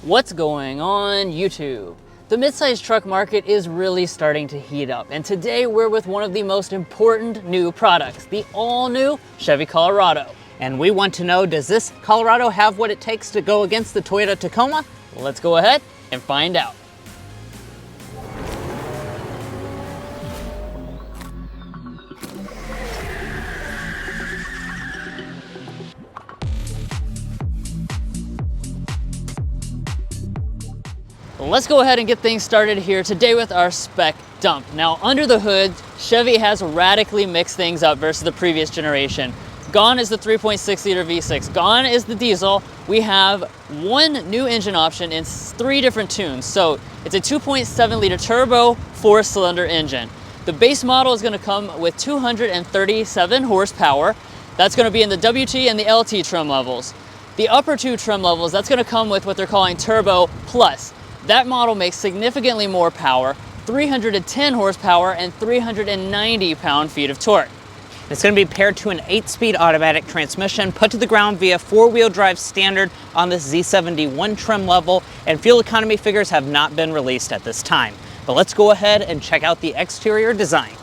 What's going on YouTube? The midsize truck market is really starting to heat up, and today we're with one of the most important new products, the all-new Chevy Colorado. And we want to know, does this Colorado have what it takes to go against the Toyota Tacoma? Well, let's go ahead and find out. Let's go ahead and get things started here today with our spec dump. Now, under the hood, Chevy has radically mixed things up versus the previous generation. Gone is the 3.6 liter V6, gone is the diesel. We have one new engine option in 3 different tunes. So it's a 2.7 liter turbo 4-cylinder engine. The base model is gonna come with 237 horsepower. That's gonna be in the WT and the LT trim levels. The upper 2 trim levels, that's gonna come with what they're calling Turbo Plus. That model makes significantly more power, 310 horsepower and 390 pound-feet of torque. It's going to be paired to an 8-speed automatic transmission, put to the ground via 4-wheel drive standard on this Z71 trim level, and fuel economy figures have not been released at this time. But let's go ahead and check out the exterior design.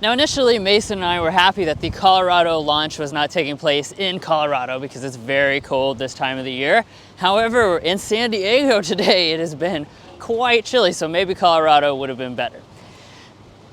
Now initially, Mason and I were happy that the Colorado launch was not taking place in Colorado because it's very cold this time of the year. However, in San Diego today, it has been quite chilly, so maybe Colorado would have been better.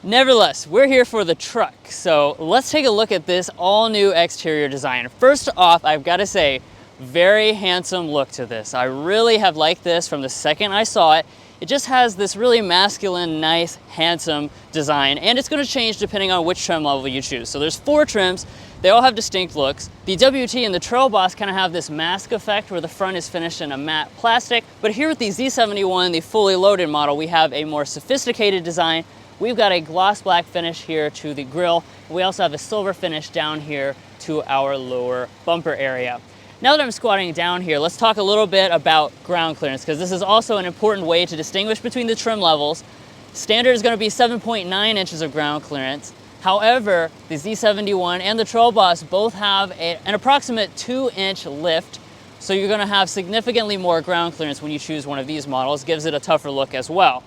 Nevertheless, we're here for the truck, so let's take a look at this all-new exterior design. First off, I've got to say, very handsome look to this. I really have liked this from the second I saw it. It just has this really masculine, nice, handsome design, and it's going to change depending on which trim level you choose. So there's 4 trims. They all have distinct looks. The WT and the Trail Boss kind of have this mask effect where the front is finished in a matte plastic. But here with the Z71, the fully loaded model, we have a more sophisticated design. We've got a gloss black finish here to the grille. We also have a silver finish down here to our lower bumper area. Now that I'm squatting down here, let's talk a little bit about ground clearance, because this is also an important way to distinguish between the trim levels. Standard is going to be 7.9 inches of ground clearance. However, the Z71 and the Trail Boss both have an approximate 2-inch lift, so you're going to have significantly more ground clearance when you choose one of these models. Gives it a tougher look as well.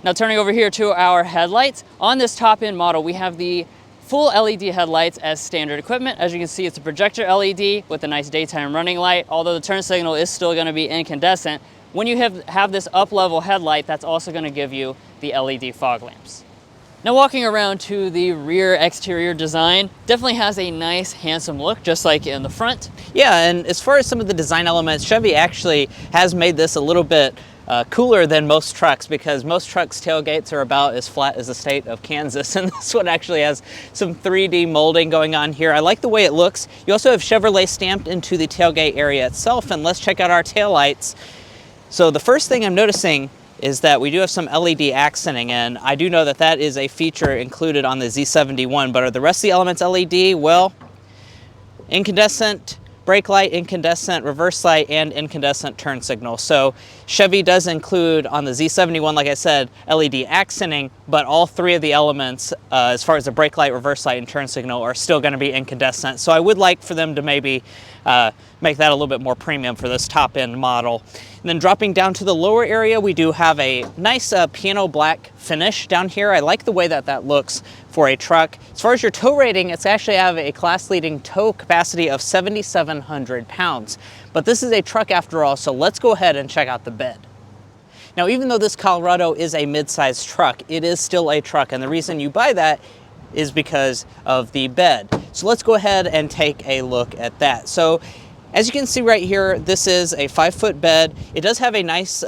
Now turning over here to our headlights, on this top-end model we have the full LED headlights as standard equipment. As you can see, it's a projector LED with a nice daytime running light, although the turn signal is still going to be incandescent. When you have this up-level headlight, that's also going to give you the LED fog lamps. Now walking around to the rear exterior design, definitely has a nice, handsome look, just like in the front. Yeah, and as far as some of the design elements, Chevy actually has made this a little bit cooler than most trucks, because most trucks' tailgates are about as flat as the state of Kansas, and this one actually has some 3D molding going on here. I like the way it looks. You also have Chevrolet stamped into the tailgate area itself, and let's check out our taillights. So the first thing I'm noticing is that we do have some LED accenting, and I do know that that is a feature included on the Z71, but are the rest of the elements LED? Well, incandescent brake light, incandescent reverse light, and incandescent turn signal. So Chevy does include on the Z71, like I said, LED accenting, but all 3 of the elements, as far as the brake light, reverse light, and turn signal, are still going to be incandescent. So I would like for them to maybe make that a little bit more premium for this top-end model. And then dropping down to the lower area, we do have a nice piano black finish down here. I like the way that that looks for a truck. As far as your tow rating, it's actually have a class-leading tow capacity of 7,700 pounds. But this is a truck after all, so let's go ahead and check out the bed. Now, even though this Colorado is a mid-sized truck, it is still a truck, and the reason you buy that is because of the bed. So let's go ahead and take a look at that. So as you can see right here, this is a 5-foot bed. It does have a nice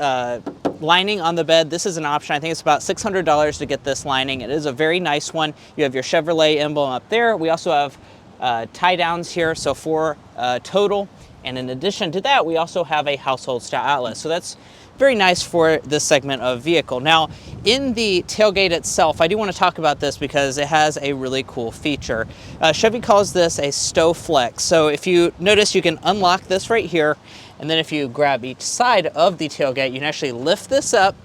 lining on the bed. This is an option. I think it's about $600 to get this lining. It is a very nice one. You have your Chevrolet emblem up there. We also have tie downs here, so 4 total. And in addition to that, we also have a household style outlet. So that's very nice for this segment of vehicle. Now, in the tailgate itself, I do want to talk about this because it has a really cool feature. Chevy calls this a stow flex. So if you notice, you can unlock this right here, and then if you grab each side of the tailgate, you can actually lift this up,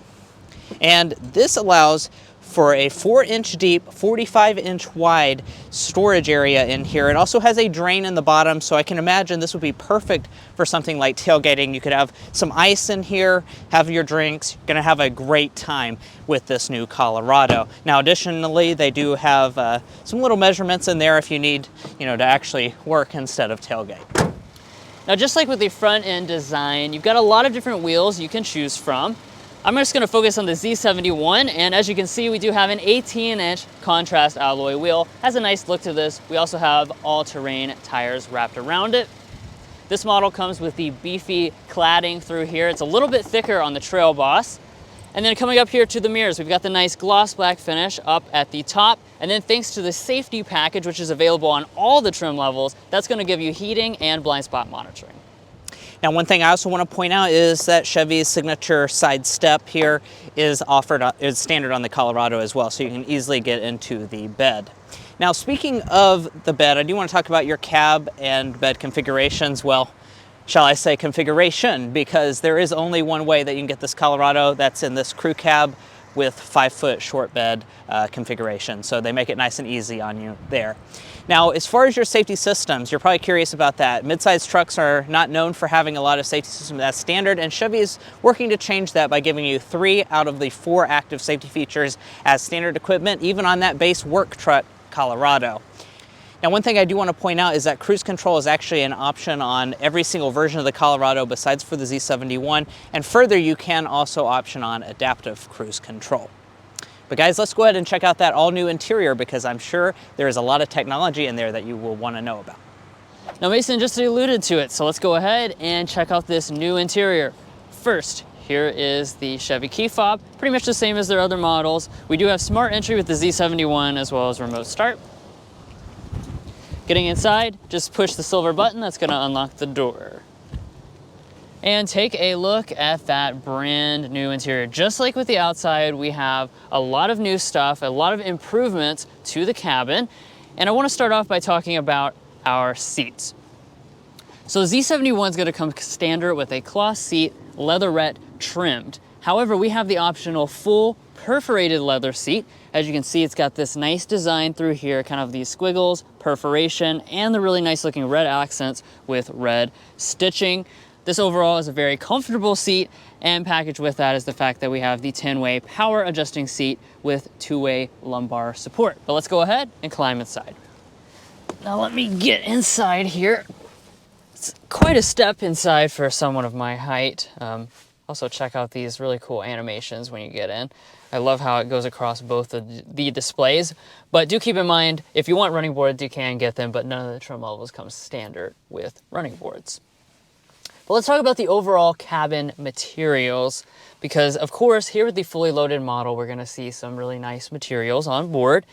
and this allows for a 4-inch deep, 45-inch wide storage area in here. It also has a drain in the bottom, so I can imagine this would be perfect for something like tailgating. You could have some ice in here, have your drinks. You're gonna have a great time with this new Colorado. Now, additionally, they do have some little measurements in there if you need, to actually work instead of tailgate. Now, just like with the front end design, you've got a lot of different wheels you can choose from. I'm just gonna focus on the Z71, and as you can see, we do have an 18-inch contrast alloy wheel. Has a nice look to this. We also have all-terrain tires wrapped around it. This model comes with the beefy cladding through here. It's a little bit thicker on the Trail Boss. And then coming up here to the mirrors, we've got the nice gloss black finish up at the top. And then thanks to the safety package, which is available on all the trim levels, that's gonna give you heating and blind spot monitoring. Now, one thing I also want to point out is that Chevy's signature side step here is standard on the Colorado as well, so you can easily get into the bed. Now, speaking of the bed, I do want to talk about your cab and bed configurations. Well, shall I say configuration, because there is only one way that you can get this Colorado. That's in this crew cab with 5-foot short bed configuration. So they make it nice and easy on you there. Now, as far as your safety systems, you're probably curious about that. Mid-size trucks are not known for having a lot of safety systems as standard, and Chevy is working to change that by giving you 3 out of the 4 active safety features as standard equipment, even on that base work truck Colorado. Now, one thing I do want to point out is that cruise control is actually an option on every single version of the Colorado besides for the Z71, and further, you can also option on adaptive cruise control. But guys, let's go ahead and check out that all-new interior, because I'm sure there is a lot of technology in there that you will want to know about. Now, Mason just alluded to it, so let's go ahead and check out this new interior. First, here is the Chevy key fob, pretty much the same as their other models. We do have smart entry with the Z71 as well as remote start. Getting inside, just push the silver button, that's gonna unlock the door. And take a look at that brand new interior. Just like with the outside, we have a lot of new stuff, a lot of improvements to the cabin. And I wanna start off by talking about our seats. So the Z71 is gonna come standard with a cloth seat, leatherette trimmed. However, we have the optional full perforated leather seat. As you can see, it's got this nice design through here, kind of these squiggles, perforation, and the really nice looking red accents with red stitching. This overall is a very comfortable seat, and packaged with that is the fact that we have the 10-way power adjusting seat with 2-way lumbar support. But let's go ahead and climb inside. Now let me get inside here. It's quite a step inside for someone of my height. Also check out these really cool animations when you get in. I love how it goes across both the displays, but do keep in mind, if you want running boards, you can get them, but none of the trim levels come standard with running boards. But let's talk about the overall cabin materials, because of course, here with the fully loaded model, we're gonna see some really nice materials on board.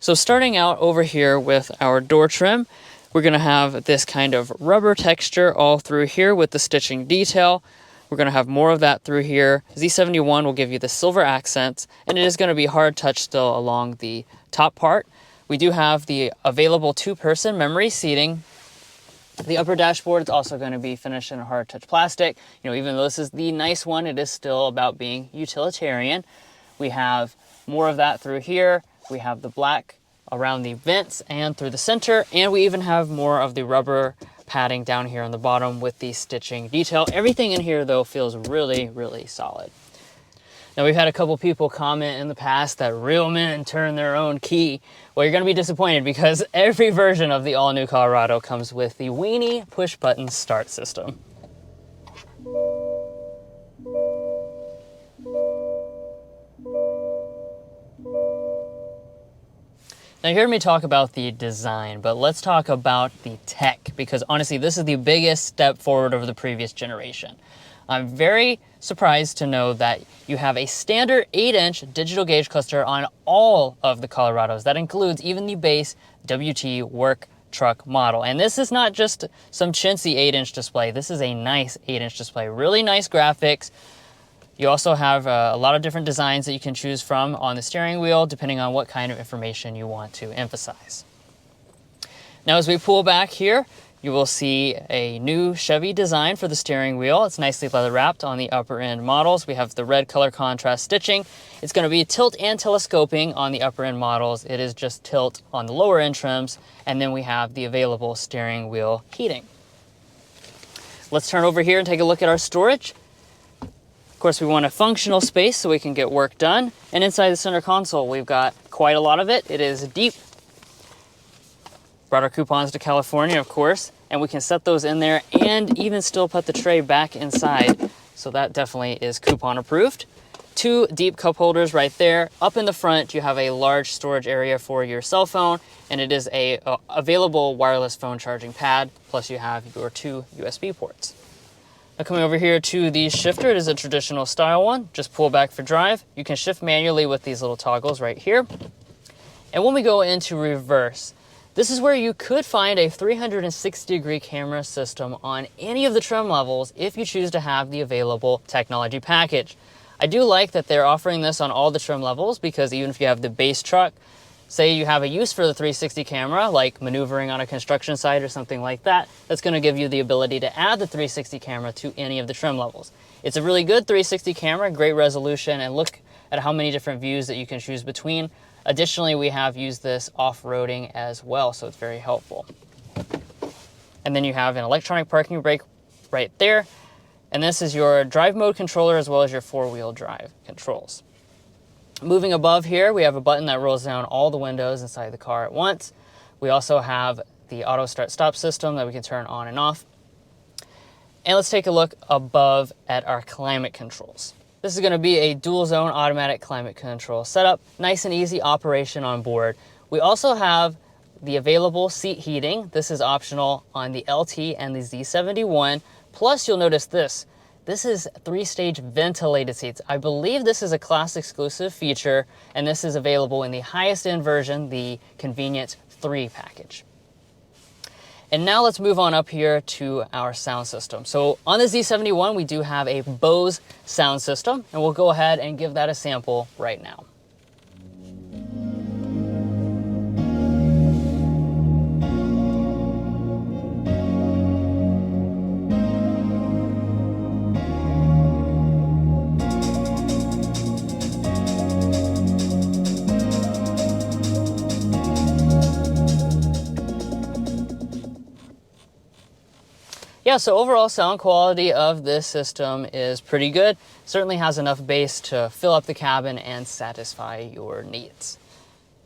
So starting out over here with our door trim, we're gonna have this kind of rubber texture all through here with the stitching detail. We're gonna have more of that through here. Z71 will give you the silver accents, and it is gonna be hard touch still along the top part. We do have the available 2-person memory seating. The upper dashboard is also going to be finished in a hard touch plastic. Even though this is the nice one, it is still about being utilitarian. We have more of that through here. We have the black around the vents and through the center, and we even have more of the rubber padding down here on the bottom with the stitching detail. Everything in here though feels really, really solid. Now, we've had a couple people comment in the past that real men turn their own key. Well, you're gonna be disappointed, because every version of the all-new Colorado comes with the weenie push-button start system. Now, you heard me talk about the design, but let's talk about the tech, because honestly, this is the biggest step forward over the previous generation. I'm very surprised to know that you have a standard 8-inch digital gauge cluster on all of the Colorados. That includes even the base WT work truck model. And this is not just some chintzy 8-inch display. This is a nice 8-inch display. Really nice graphics. You also have a lot of different designs that you can choose from on the steering wheel, depending on what kind of information you want to emphasize. Now, as we pull back here, you will see a new Chevy design for the steering wheel. It's nicely leather wrapped on the upper end models. We have the red color contrast stitching. It's going to be tilt and telescoping on the upper end models. It is just tilt on the lower end trims. And then we have the available steering wheel heating. Let's turn over here and take a look at our storage. Of course, we want a functional space so we can get work done. And inside the center console, we've got quite a lot of it. It is deep. Brought our coupons to California, of course, and we can set those in there and even still put the tray back inside. So that definitely is coupon approved. 2 deep cup holders right there. Up in the front, you have a large storage area for your cell phone, and it is a available wireless phone charging pad, plus you have your 2 USB ports. Now coming over here to the shifter, it is a traditional style one. Just pull back for drive. You can shift manually with these little toggles right here. And when we go into reverse, this is where you could find a 360-degree camera system on any of the trim levels if you choose to have the available technology package. I do like that they're offering this on all the trim levels, because even if you have the base truck, say you have a use for the 360 camera, like maneuvering on a construction site or something like that, that's going to give you the ability to add the 360 camera to any of the trim levels. It's a really good 360 camera, great resolution, and look at how many different views that you can choose between. Additionally, we have used this off-roading as well, so it's very helpful. And then you have an electronic parking brake right there. And this is your drive mode controller as well as your 4-wheel drive controls. Moving above here, we have a button that rolls down all the windows inside the car at once. We also have the auto start-stop system that we can turn on and off. And let's take a look above at our climate controls. This is going to be a dual zone automatic climate control setup. Nice and easy operation on board. We also have the available seat heating. This is optional on the LT and the Z71. Plus, you'll notice this. This is 3-stage ventilated seats. I believe this is a class exclusive feature, and this is available in the highest end version, the Convenience 3 package. And now let's move on up here to our sound system. So on the Z71, we do have a Bose sound system, and we'll go ahead and give that a sample right now. Yeah, so overall sound quality of this system is pretty good. Certainly has enough bass to fill up the cabin and satisfy your needs.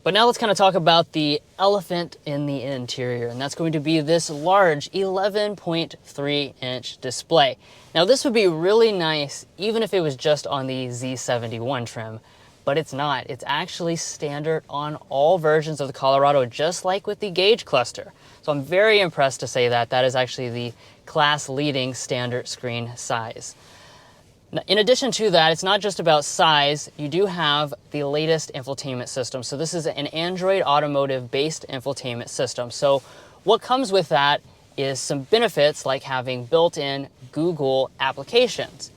But now let's kind of talk about the elephant in the interior, and that's going to be this large 11.3-inch display. Now this would be really nice even if it was just on the Z71 trim, but it's not. It's actually standard on all versions of the Colorado, just like with the gauge cluster. So I'm very impressed to say that that is actually the class-leading standard screen size. Now, in addition to that, it's not just about size. You do have the latest infotainment system. So this is an Android Automotive-based infotainment system. So what comes with that is some benefits like having built-in Google applications.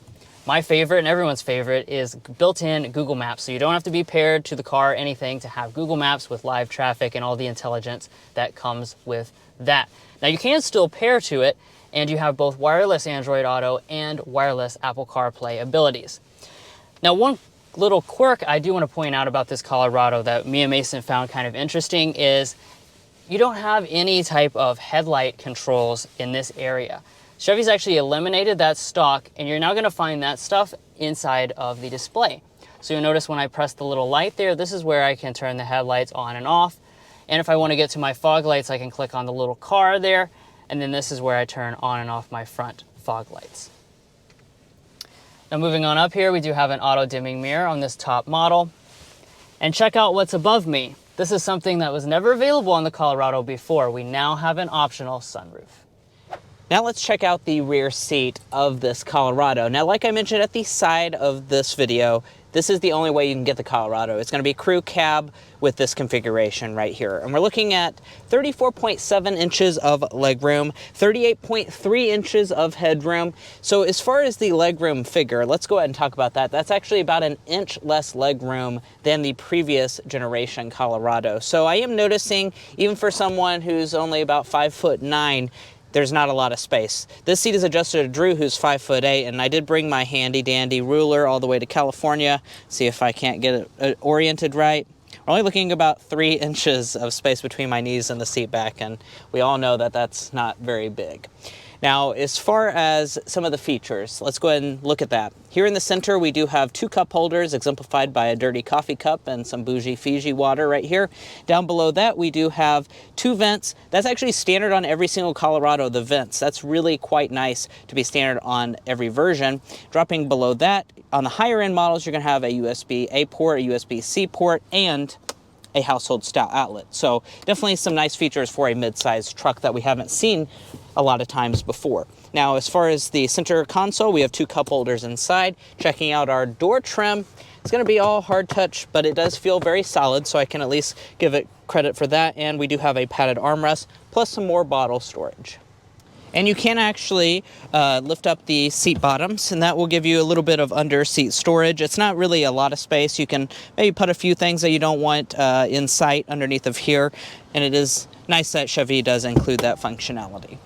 My favorite and everyone's favorite is built-in Google Maps. So you don't have to be paired to the car or anything to have Google Maps with live traffic and all the intelligence that comes with that. Now you can still pair to it, and you have both wireless Android Auto and wireless Apple CarPlay abilities. Now one little quirk I do want to point out about this Colorado that me and Mason found kind of interesting is you don't have any type of headlight controls in this area. Chevy's actually eliminated that stock, and you're now going to find that stuff inside of the display. So you'll notice when I press the little light there, this is where I can turn the headlights on and off. And if I want to get to my fog lights, I can click on the little car there, and then this is where I turn on and off my front fog lights. Now moving on up here, we do have an auto dimming mirror on this top model. And check out what's above me. This is something that was never available on the Colorado before. We now have an optional sunroof. Now let's check out the rear seat of this Colorado. Now, like I mentioned at the side of this video, this is the only way you can get the Colorado. It's going to be crew cab with this configuration right here. And we're looking at 34.7 inches of legroom, 38.3 inches of headroom. So as far as the legroom figure, let's go ahead and talk about that. That's actually about an inch less legroom than the previous generation Colorado. So I am noticing, even for someone who's only about 5'9", there's not a lot of space. This seat is adjusted to Drew, who's 5'8", and I did bring my handy dandy ruler all the way to California. See if I can't get it oriented right. We're only looking about 3 inches of space between my knees and the seat back, and we all know that that's not very big. Now, as far as some of the features, let's go ahead and look at that. Here in the center, we do have 2 cup holders exemplified by a dirty coffee cup and some bougie Fiji water right here. Down below that, we do have 2 vents. That's actually standard on every single Colorado, the vents. That's really quite nice to be standard on every version. Dropping below that, on the higher end models, you're gonna have a USB-A port, a USB-C port, and a household style outlet. So definitely some nice features for a mid-sized truck that we haven't seen a lot of times before. Now, as far as the center console, we have 2 cup holders inside. Checking out our door trim, it's gonna be all hard touch, but it does feel very solid, so I can at least give it credit for that. And we do have a padded armrest, plus some more bottle storage. And you can actually lift up the seat bottoms, and that will give you a little bit of under seat storage. It's not really a lot of space. You can maybe put a few things that you don't want in sight underneath of here, and it is nice that Chevy does include that functionality.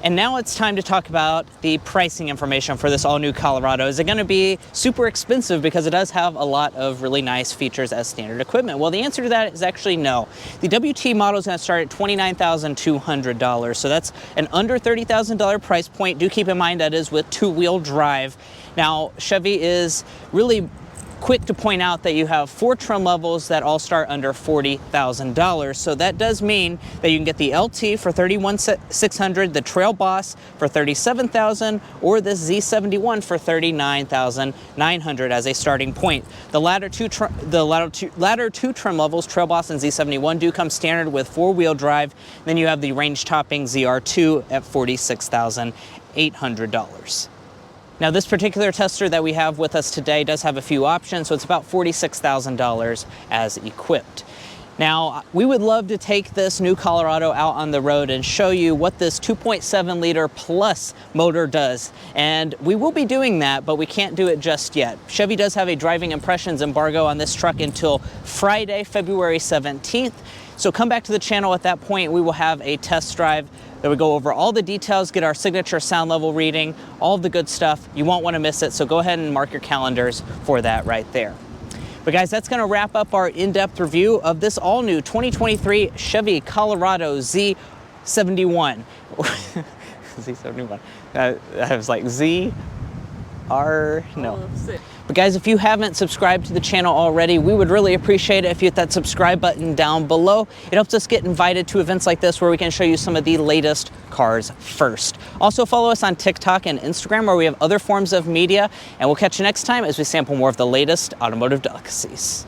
And now it's time to talk about the pricing information for this all-new Colorado. Is it going to be super expensive because it does have a lot of really nice features as standard equipment? Well, the answer to that is actually no. The WT model is going to start at $29,200, so that's an under $30,000 price point. Do keep in mind that is with 2-wheel drive. Now, Chevy is really quick to point out that you have 4 trim levels that all start under $40,000. So that does mean that you can get the LT for $31,600, the Trail Boss for $37,000, or the Z71 for $39,900 as a starting point. The latter two trim levels, Trail Boss and Z71, do come standard with 4-wheel drive. Then you have the range-topping ZR2 at $46,800. Now, this particular tester that we have with us today does have a few options, so it's about $46,000 as equipped. Now, we would love to take this new Colorado out on the road and show you what this 2.7 liter plus motor does. And we will be doing that, but we can't do it just yet. Chevy does have a driving impressions embargo on this truck until Friday, February 17th. So come back to the channel at that point. We will have a test drive that we go over all the details, get our signature sound level reading, all of the good stuff. You won't want to miss it, so go ahead and mark your calendars for that right there. But guys, that's going to wrap up our in-depth review of this all-new 2023 Chevy Colorado Z71. Z71. I was like no. But guys, if you haven't subscribed to the channel already, we would really appreciate it if you hit that subscribe button down below. It helps us get invited to events like this where we can show you some of the latest cars first. Also follow us on TikTok and Instagram where we have other forms of media, and we'll catch you next time as we sample more of the latest automotive delicacies.